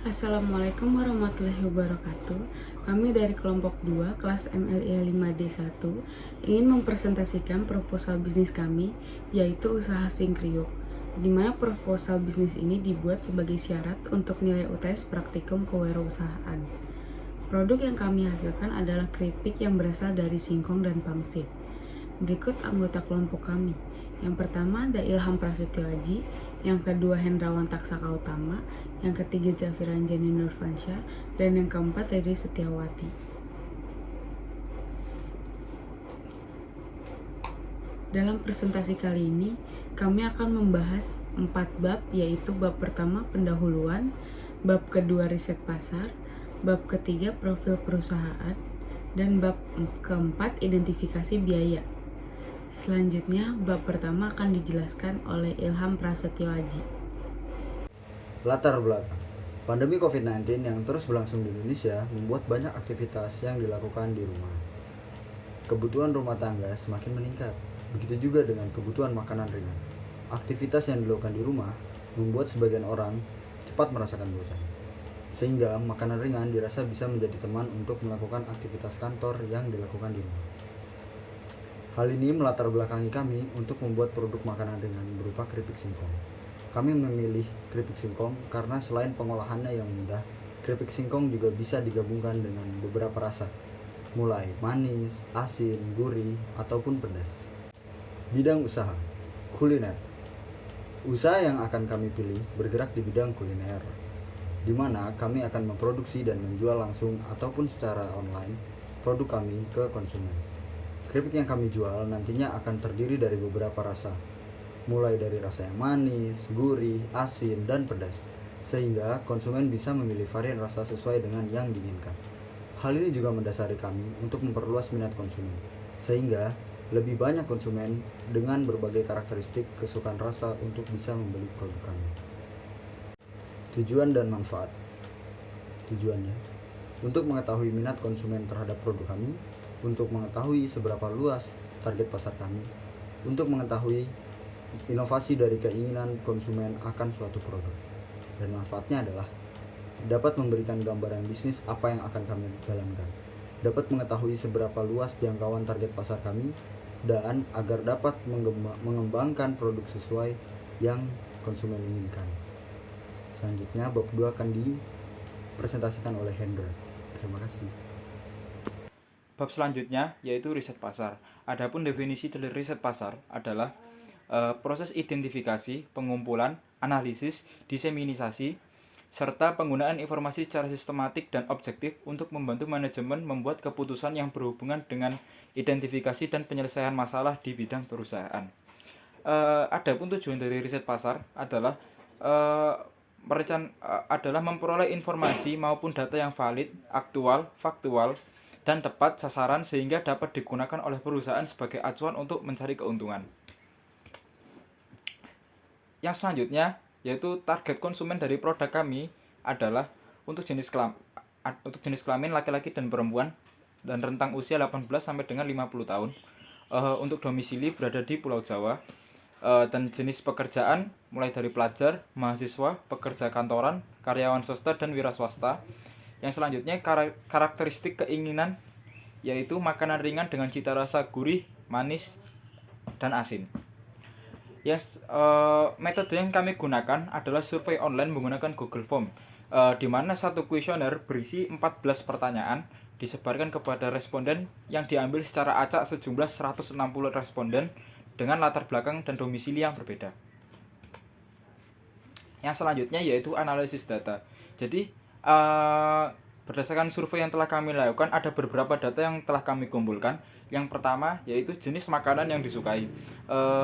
Assalamualaikum warahmatullahi wabarakatuh. Kami dari kelompok 2 kelas MLI 5D1 ingin mempresentasikan proposal bisnis kami, yaitu usaha Singkriuk, di mana proposal bisnis ini dibuat sebagai syarat untuk nilai UTS praktikum kewirausahaan. Produk yang kami hasilkan adalah keripik yang berasal dari singkong dan pangsit. Berikut anggota kelompok kami. Yang pertama ada Ilham Prasetyo Aji, yang kedua Hendrawan Taksaka Utama, yang ketiga Zafiran Jani Nurfansyah, dan yang keempat Riri Setiawati. Dalam presentasi kali ini, kami akan membahas 4 bab, yaitu bab pertama pendahuluan, bab kedua riset pasar, bab ketiga profil perusahaan, dan bab keempat identifikasi biaya. Selanjutnya, bab pertama akan dijelaskan oleh Ilham Prasetyo Aji. Latar belakang pandemi COVID-19 yang terus berlangsung di Indonesia membuat banyak aktivitas yang dilakukan di rumah. Kebutuhan rumah tangga semakin meningkat, begitu juga dengan kebutuhan makanan ringan. Aktivitas yang dilakukan di rumah membuat sebagian orang cepat merasakan bosan, sehingga makanan ringan dirasa bisa menjadi teman untuk melakukan aktivitas kantor yang dilakukan di rumah. Hal ini melatar belakangi kami untuk membuat produk makanan ringan berupa keripik singkong. Kami memilih keripik singkong karena selain pengolahannya yang mudah, keripik singkong juga bisa digabungkan dengan beberapa rasa, mulai manis, asin, gurih, ataupun pedas. Bidang usaha, kuliner. Usaha yang akan kami pilih bergerak di bidang kuliner, di mana kami akan memproduksi dan menjual langsung ataupun secara online produk kami ke konsumen. Keripik yang kami jual nantinya akan terdiri dari beberapa rasa, mulai dari rasa yang manis, gurih, asin, dan pedas, sehingga konsumen bisa memilih varian rasa sesuai dengan yang diinginkan. Hal ini juga mendasari kami untuk memperluas minat konsumen, sehingga lebih banyak konsumen dengan berbagai karakteristik kesukaan rasa untuk bisa membeli produk kami. Tujuan dan manfaat. Tujuannya untuk mengetahui minat konsumen terhadap produk kami, untuk mengetahui seberapa luas target pasar kami, untuk mengetahui inovasi dari keinginan konsumen akan suatu produk. Dan manfaatnya adalah dapat memberikan gambaran bisnis apa yang akan kami jalankan, dapat mengetahui seberapa luas jangkauan target pasar kami, dan agar dapat mengembangkan produk sesuai yang konsumen inginkan. Selanjutnya bab 2 akan dipresentasikan oleh Hendra. Terima kasih. Bab selanjutnya yaitu riset pasar. Adapun definisi dari riset pasar adalah proses identifikasi, pengumpulan, analisis, diseminisasi, serta penggunaan informasi secara sistematik dan objektif untuk membantu manajemen membuat keputusan yang berhubungan dengan identifikasi dan penyelesaian masalah di bidang perusahaan. Adapun tujuan dari riset pasar adalah adalah memperoleh informasi maupun data yang valid, aktual, faktual, dan tepat sasaran sehingga dapat digunakan oleh perusahaan sebagai acuan untuk mencari keuntungan. Yang selanjutnya yaitu target konsumen dari produk kami adalah untuk jenis kelamin laki-laki dan perempuan dan rentang usia 18 sampai dengan 50 tahun. Untuk domisili berada di Pulau Jawa. Dan jenis pekerjaan mulai dari pelajar, mahasiswa, pekerja kantoran, karyawan swasta dan wira swasta. Yang selanjutnya karakteristik keinginan yaitu makanan ringan dengan cita rasa gurih, manis, dan asin. Metode yang kami gunakan adalah survei online menggunakan Google Form, di mana satu kuesioner berisi 14 pertanyaan disebarkan kepada responden yang diambil secara acak sejumlah 160 responden dengan latar belakang dan domisili yang berbeda. Yang selanjutnya yaitu analisis data. Jadi berdasarkan survei yang telah kami lakukan, ada beberapa data yang telah kami kumpulkan. Yang pertama yaitu jenis makanan yang disukai.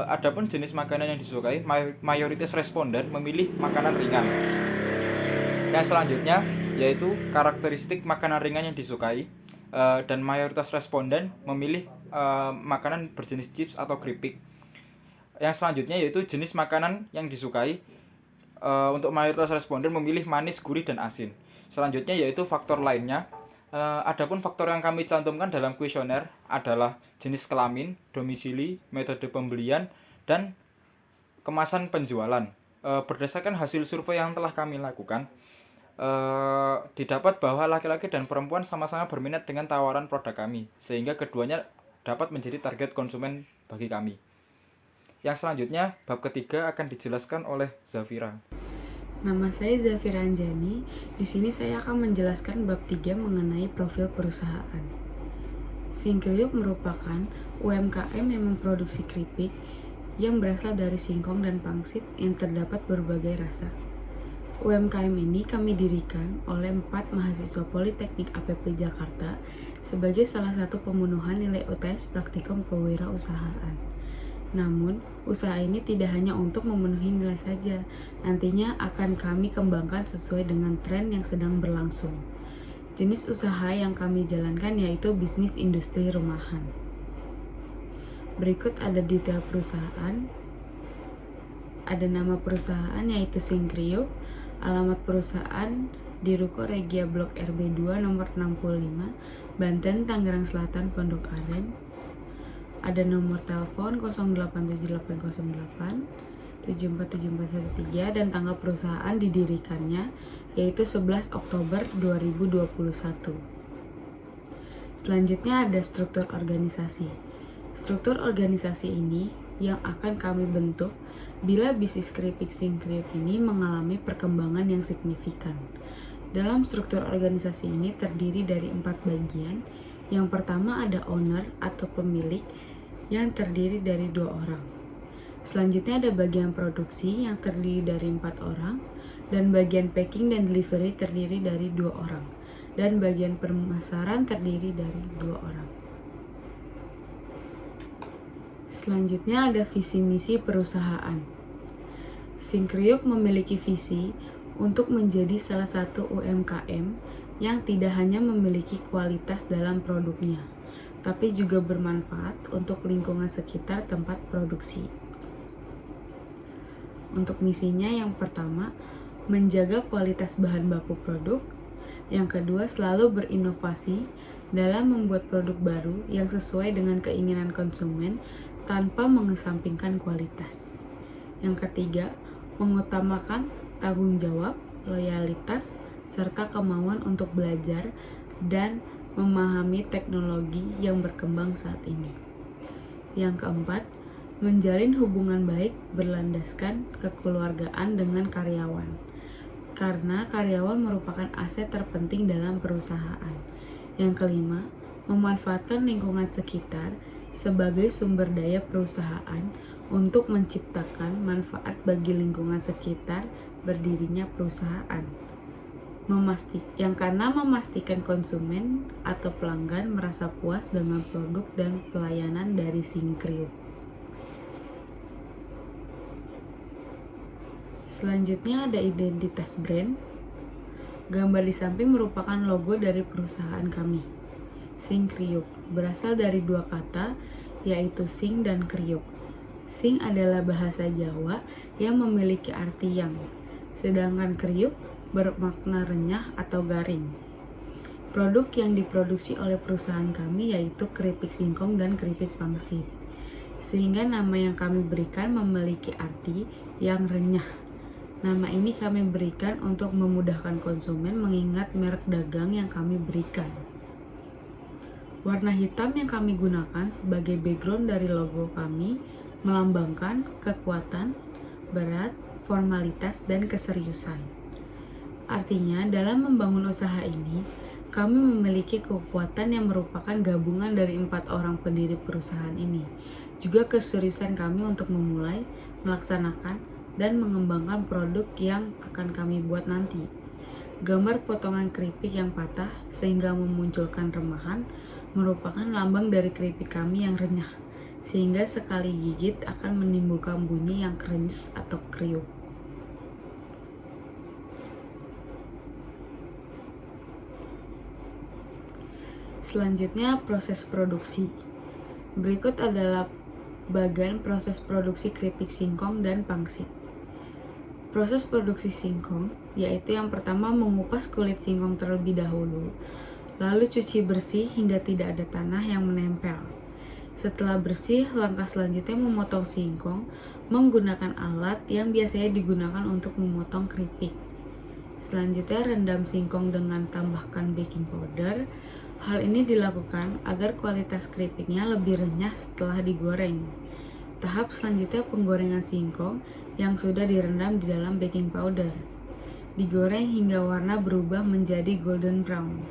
Adapun jenis makanan yang disukai, mayoritas responden memilih makanan ringan. Yang selanjutnya yaitu karakteristik makanan ringan yang disukai, dan mayoritas responden memilih makanan berjenis chips atau keripik. Yang selanjutnya yaitu jenis makanan yang disukai. Untuk mayoritas responden memilih manis, gurih, dan asin. Selanjutnya yaitu faktor lainnya. Adapun faktor yang kami cantumkan dalam kuesioner adalah jenis kelamin, domisili, metode pembelian, dan kemasan penjualan. Berdasarkan hasil survei yang telah kami lakukan, didapat bahwa laki-laki dan perempuan sama-sama berminat dengan tawaran produk kami, sehingga keduanya dapat menjadi target konsumen bagi kami. Yang selanjutnya, bab ketiga akan dijelaskan oleh Zafira. Nama saya Zafira Anjani. Di sini saya akan menjelaskan bab 3 mengenai profil perusahaan. Singkriuk merupakan UMKM yang memproduksi keripik yang berasal dari singkong dan pangsit yang terdapat berbagai rasa. UMKM ini kami dirikan oleh 4 mahasiswa Politeknik APP Jakarta sebagai salah satu pemenuhan nilai UTS praktikum kewirausahaan. Namun, usaha ini tidak hanya untuk memenuhi nilai saja, nantinya akan kami kembangkan sesuai dengan tren yang sedang berlangsung. Jenis usaha yang kami jalankan yaitu bisnis industri rumahan. Berikut ada detail perusahaan. Ada nama perusahaan yaitu Singkriuk, alamat perusahaan di Ruko Regia Blok RB2 nomor 65, Banten, Tangerang Selatan, Pondok Aren. Ada nomor telepon 087808 747413 dan tanggal perusahaan didirikannya yaitu 11 Oktober 2021. Selanjutnya ada struktur organisasi. Struktur organisasi ini yang akan kami bentuk bila bisnis keripik Singkriuk ini mengalami perkembangan yang signifikan. Dalam struktur organisasi ini terdiri dari 4 bagian. Yang pertama ada owner atau pemilik yang terdiri dari 2 orang. Selanjutnya ada bagian produksi yang terdiri dari 4 orang, dan bagian packing dan delivery terdiri dari 2 orang, dan bagian pemasaran terdiri dari 2 orang. Selanjutnya ada visi misi perusahaan. Singkriuk memiliki visi untuk menjadi salah satu UMKM yang tidak hanya memiliki kualitas dalam produknya, tapi juga bermanfaat untuk lingkungan sekitar tempat produksi. Untuk misinya yang pertama, menjaga kualitas bahan baku produk. Yang kedua, selalu berinovasi dalam membuat produk baru yang sesuai dengan keinginan konsumen tanpa mengesampingkan kualitas. Yang ketiga, mengutamakan tanggung jawab, loyalitas, serta kemauan untuk belajar dan memahami teknologi yang berkembang saat ini. Yang keempat, menjalin hubungan baik berlandaskan kekeluargaan dengan karyawan, karena karyawan merupakan aset terpenting dalam perusahaan. Yang kelima, memanfaatkan lingkungan sekitar sebagai sumber daya perusahaan untuk menciptakan manfaat bagi lingkungan sekitar berdirinya perusahaan. Karena memastikan konsumen atau pelanggan merasa puas dengan produk dan pelayanan dari Singkriuk. Selanjutnya ada identitas brand. Gambar di samping merupakan logo dari perusahaan kami. Singkriuk berasal dari 2 kata yaitu sing dan kriuk. Sing adalah bahasa Jawa yang memiliki arti yang, sedangkan kriuk bermakna renyah atau garing. Produk yang diproduksi oleh perusahaan kami yaitu keripik singkong dan keripik pangsit, sehingga nama yang kami berikan memiliki arti yang renyah. Nama ini kami berikan untuk memudahkan konsumen mengingat merek dagang yang kami berikan. Warna hitam yang kami gunakan sebagai background dari logo kami melambangkan kekuatan, berat, formalitas, dan keseriusan. Artinya, dalam membangun usaha ini, kami memiliki kekuatan yang merupakan gabungan dari 4 orang pendiri perusahaan ini. Juga keseriusan kami untuk memulai, melaksanakan, dan mengembangkan produk yang akan kami buat nanti. Gambar potongan keripik yang patah sehingga memunculkan remahan merupakan lambang dari keripik kami yang renyah, sehingga sekali gigit akan menimbulkan bunyi yang krenyes atau kriuk. Selanjutnya, proses produksi. Berikut adalah bagian proses produksi keripik singkong dan pangsit. Proses produksi singkong yaitu yang pertama mengupas kulit singkong terlebih dahulu, lalu cuci bersih hingga tidak ada tanah yang menempel. Setelah bersih, langkah selanjutnya memotong singkong menggunakan alat yang biasanya digunakan untuk memotong keripik. Selanjutnya rendam singkong dengan tambahkan baking powder. Hal ini dilakukan agar kualitas keripiknya lebih renyah setelah digoreng. Tahap selanjutnya penggorengan singkong yang sudah direndam di dalam baking powder. Digoreng hingga warna berubah menjadi golden brown.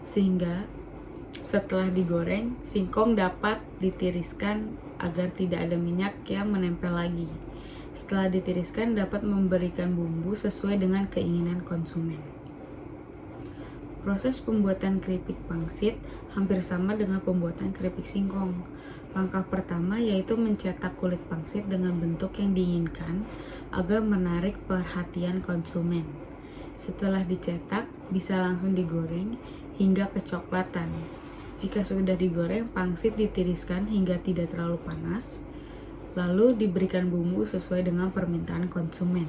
Sehingga setelah digoreng, singkong dapat ditiriskan agar tidak ada minyak yang menempel lagi. Setelah ditiriskan dapat memberikan bumbu sesuai dengan keinginan konsumen. Proses pembuatan keripik pangsit hampir sama dengan pembuatan keripik singkong. Langkah pertama yaitu mencetak kulit pangsit dengan bentuk yang diinginkan agar menarik perhatian konsumen. Setelah dicetak, bisa langsung digoreng hingga kecoklatan. Jika sudah digoreng, pangsit ditiriskan hingga tidak terlalu panas, lalu diberikan bumbu sesuai dengan permintaan konsumen.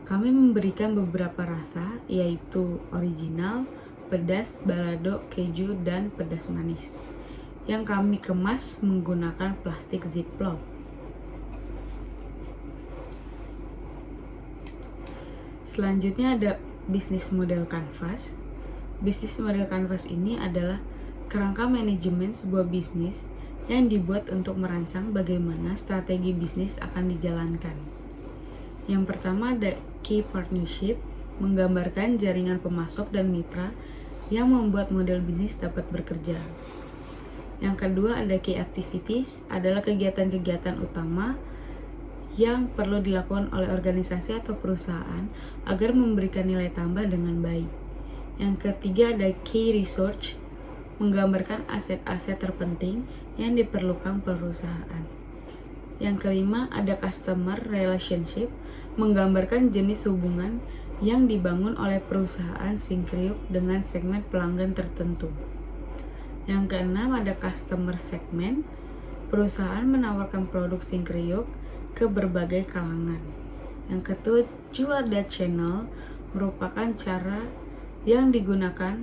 Kami memberikan beberapa rasa, yaitu original, pedas, balado, keju, dan pedas manis, yang kami kemas menggunakan plastik ziplock. Selanjutnya ada bisnis model kanvas. Bisnis model kanvas ini adalah kerangka manajemen sebuah bisnis yang dibuat untuk merancang bagaimana strategi bisnis akan dijalankan. Yang pertama ada key partnership, menggambarkan jaringan pemasok dan mitra yang membuat model bisnis dapat bekerja. Yang kedua ada key activities, adalah kegiatan-kegiatan utama yang perlu dilakukan oleh organisasi atau perusahaan agar memberikan nilai tambah dengan baik. Yang ketiga ada key research, menggambarkan aset-aset terpenting yang diperlukan perusahaan. Yang kelima ada customer relationship, menggambarkan jenis hubungan yang dibangun oleh perusahaan Syncreuk dengan segmen pelanggan tertentu. Yang keenam ada customer segment, perusahaan menawarkan produk Syncreuk ke berbagai kalangan. Yang ketujuh ada channel, merupakan cara yang digunakan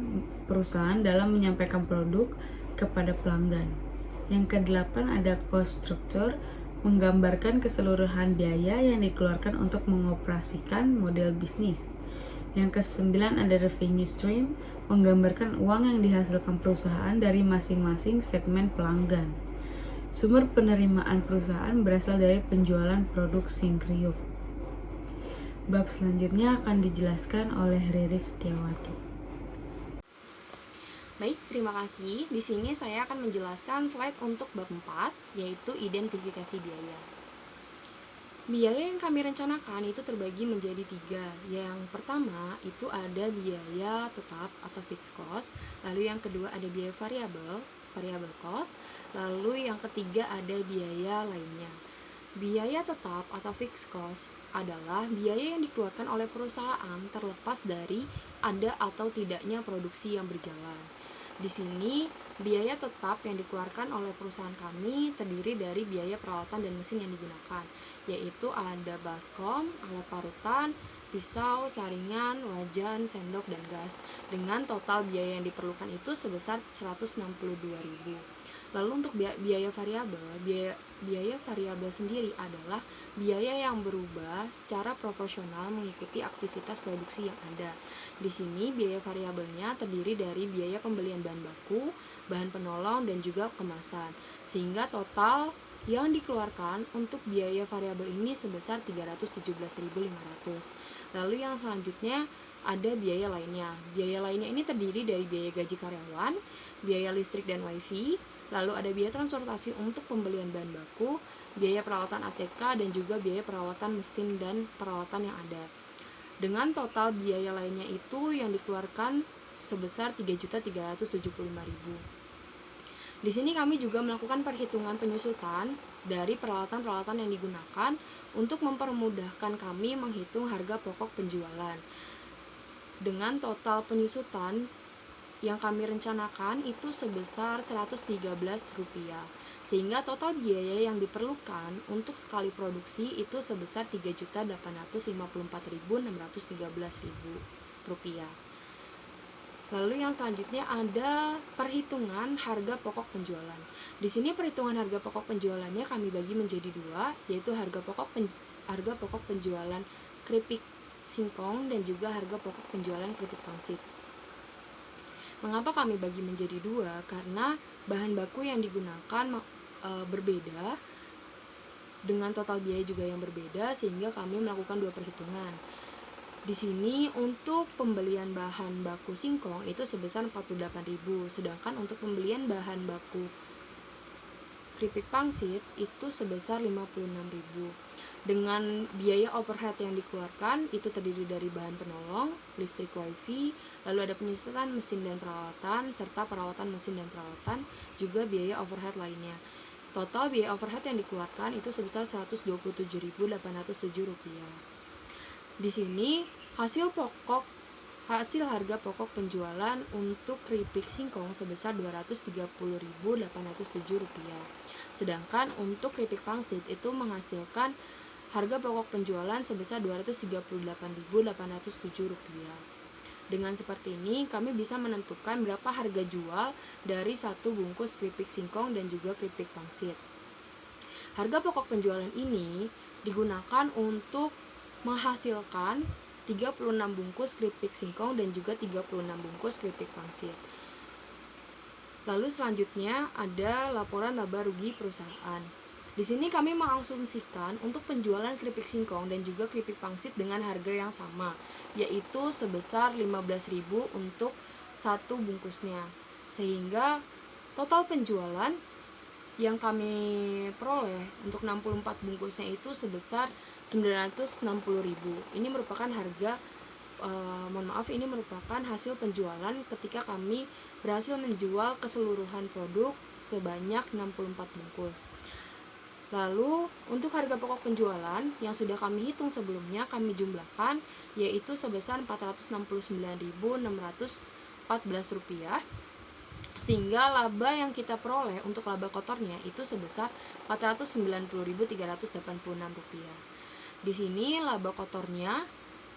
perusahaan dalam menyampaikan produk kepada pelanggan. Yang kedelapan ada cost structure, menggambarkan keseluruhan biaya yang dikeluarkan untuk mengoperasikan model bisnis. Yang kesembilan ada revenue stream, menggambarkan uang yang dihasilkan perusahaan dari masing-masing segmen pelanggan. Sumber penerimaan perusahaan berasal dari penjualan produk Syncreuk. Bab selanjutnya akan dijelaskan oleh Riri Setiawati. Baik, terima kasih. Di sini saya akan menjelaskan slide untuk bab 4, yaitu identifikasi biaya. Biaya yang kami rencanakan itu terbagi menjadi 3. Yang pertama itu ada biaya tetap atau fixed cost, lalu yang kedua ada biaya variable cost, lalu yang ketiga ada biaya lainnya. Biaya tetap atau fixed cost adalah biaya yang dikeluarkan oleh perusahaan terlepas dari ada atau tidaknya produksi yang berjalan. Di sini, biaya tetap yang dikeluarkan oleh perusahaan kami terdiri dari biaya peralatan dan mesin yang digunakan, yaitu ada baskom, alat parutan, pisau, saringan, wajan, sendok, dan gas. Dengan total biaya yang diperlukan itu sebesar 162.000. Lalu untuk biaya variabel sendiri adalah biaya yang berubah secara proporsional mengikuti aktivitas produksi yang ada. Di sini biaya variabelnya terdiri dari biaya pembelian bahan baku, bahan penolong, dan juga kemasan. Sehingga total yang dikeluarkan untuk biaya variabel ini sebesar 317.500. Lalu yang selanjutnya ada biaya lainnya. Biaya lainnya ini terdiri dari biaya gaji karyawan, biaya listrik dan wifi, lalu ada biaya transportasi untuk pembelian bahan baku, biaya perawatan ATK, dan juga biaya perawatan mesin dan perawatan yang ada. Dengan total biaya lainnya itu yang dikeluarkan sebesar 3.375.000. Di sini kami juga melakukan perhitungan penyusutan dari peralatan-peralatan yang digunakan untuk mempermudahkan kami menghitung harga pokok penjualan. Dengan total penyusutan yang kami rencanakan itu sebesar Rp113, sehingga total biaya yang diperlukan untuk sekali produksi itu sebesar Rp3.854.613. Lalu yang selanjutnya ada perhitungan harga pokok penjualan. Di sini perhitungan harga pokok penjualannya kami bagi menjadi 2, yaitu harga pokok penjualan keripik singkong, dan juga harga pokok penjualan keripik pangsit. Mengapa kami bagi menjadi dua? Karena bahan baku yang digunakan berbeda, dengan total biaya juga yang berbeda, sehingga kami melakukan dua perhitungan. Di sini untuk pembelian bahan baku singkong itu sebesar 48.000, sedangkan untuk pembelian bahan baku keripik pangsit itu sebesar 56.000. Dengan biaya overhead yang dikeluarkan itu terdiri dari bahan penolong, listrik wifi, lalu ada penyusutan mesin dan peralatan, serta perawatan mesin dan peralatan, juga biaya overhead lainnya. Total biaya overhead yang dikeluarkan itu sebesar Rp127.807. Di sini hasil harga pokok penjualan untuk keripik singkong sebesar Rp230.807. Sedangkan untuk keripik pangsit itu menghasilkan harga pokok penjualan sebesar Rp238.807. Dengan seperti ini kami bisa menentukan berapa harga jual dari satu bungkus keripik singkong dan juga keripik pangsit. Harga pokok penjualan ini digunakan untuk menghasilkan 36 bungkus keripik singkong dan juga 36 bungkus keripik pangsit. Lalu selanjutnya ada laporan laba rugi perusahaan. Di sini kami mengasumsikan untuk penjualan keripik singkong dan juga keripik pangsit dengan harga yang sama, yaitu sebesar 15.000 untuk satu bungkusnya. Sehingga total penjualan yang kami peroleh untuk 64 bungkusnya itu sebesar 960.000. Ini merupakan harga ini merupakan hasil penjualan ketika kami berhasil menjual keseluruhan produk sebanyak 64 bungkus. Lalu untuk harga pokok penjualan yang sudah kami hitung sebelumnya kami jumlahkan, yaitu sebesar Rp469.614, sehingga laba yang kita peroleh untuk laba kotornya itu sebesar Rp490.386. Di sini laba kotornya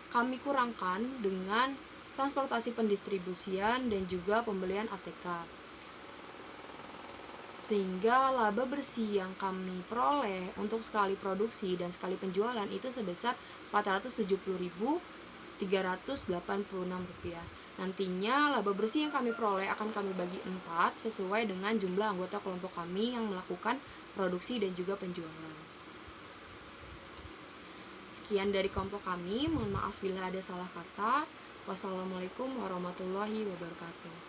kami kurangkan dengan transportasi pendistribusian dan juga pembelian ATK. Sehingga laba bersih yang kami peroleh untuk sekali produksi dan sekali penjualan itu sebesar Rp470.386. Nantinya laba bersih yang kami peroleh akan kami bagi 4 sesuai dengan jumlah anggota kelompok kami yang melakukan produksi dan juga penjualan. Sekian dari kelompok kami, mohon maaf bila ada salah kata. Wassalamualaikum warahmatullahi wabarakatuh.